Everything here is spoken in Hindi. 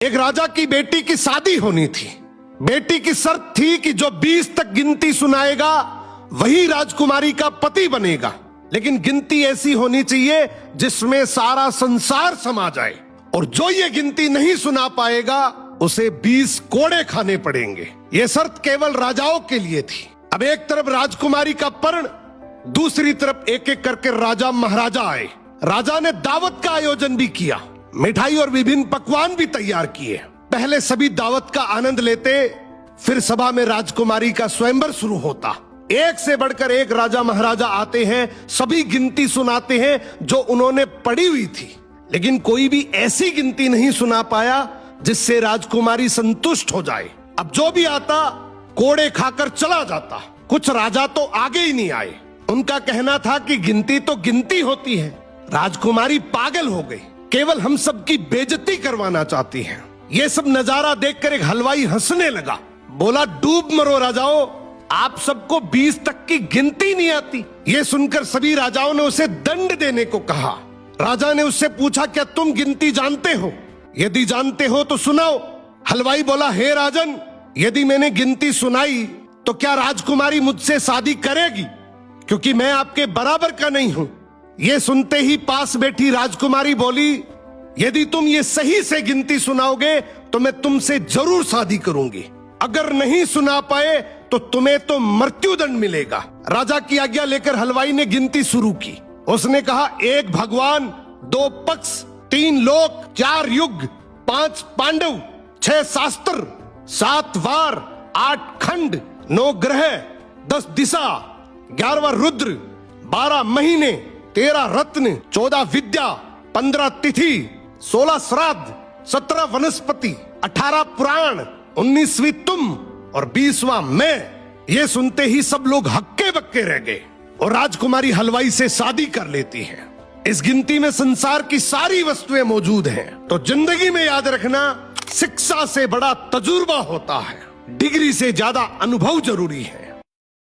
एक राजा की बेटी की शादी होनी थी। बेटी की शर्त थी कि जो 20 तक गिनती सुनाएगा वही राजकुमारी का पति बनेगा, लेकिन गिनती ऐसी होनी चाहिए जिसमें सारा संसार समा जाए, और जो ये गिनती नहीं सुना पाएगा उसे 20 कोड़े खाने पड़ेंगे। ये शर्त केवल राजाओं के लिए थी। अब एक तरफ राजकुमारी का पर्ण, दूसरी तरफ एक एक करके राजा महाराजा आए। राजा ने दावत का आयोजन भी किया, मिठाई और विभिन्न पकवान भी तैयार किए। पहले सभी दावत का आनंद लेते, फिर सभा में राजकुमारी का स्वयंवर शुरू होता। एक से बढ़कर एक राजा महाराजा आते हैं, सभी गिनती सुनाते हैं जो उन्होंने पढ़ी हुई थी, लेकिन कोई भी ऐसी गिनती नहीं सुना पाया जिससे राजकुमारी संतुष्ट हो जाए। अब जो भी आता कोड़े खाकर चला जाता। कुछ राजा तो आगे ही नहीं आए। उनका कहना था कि गिनती तो गिनती होती है। राजकुमारी पागल हो गई, केवल हम सबकी बेइज्जती करवाना चाहती है। ये सब नजारा देखकर एक हलवाई हंसने लगा, बोला, डूब मरो राजाओं, आप सबको 20 तक की गिनती नहीं आती। ये सुनकर सभी राजाओं ने उसे दंड देने को कहा। राजा ने उससे पूछा, क्या तुम गिनती जानते हो? यदि जानते हो तो सुनाओ। हलवाई बोला, हे राजन, यदि मैंने गिनती सुनाई तो क्या राजकुमारी मुझसे शादी करेगी, क्योंकि मैं आपके बराबर का नहीं हूं। ये सुनते ही पास बैठी राजकुमारी बोली, यदि तुम ये सही से गिनती सुनाओगे तो मैं तुमसे जरूर शादी करूंगी। अगर नहीं सुना पाए तो तुम्हें तो मृत्युदंड मिलेगा। राजा की आज्ञा लेकर हलवाई ने गिनती शुरू की। उसने कहा, 1 भगवान, 2 पक्ष, 3 लोक, 4 युग, 5 पांडव, 6 शास्त्र, 7 वार, 8 खंड, 9 ग्रह, 10 दिशा, 11वां रुद्र, 12 महीने, 13 रत्न, 14 विद्या, 15 तिथि, 16 श्राद्ध, 17 वनस्पति, 18 पुराण, 19वीं तुम और 20वां मैं। ये सुनते ही सब लोग हक्के बक्के रह गए और राजकुमारी हलवाई से शादी कर लेती है। इस गिनती में संसार की सारी वस्तुएं मौजूद हैं। तो जिंदगी में याद रखना, शिक्षा से बड़ा तजुर्बा होता है, डिग्री से ज्यादा अनुभव जरूरी है।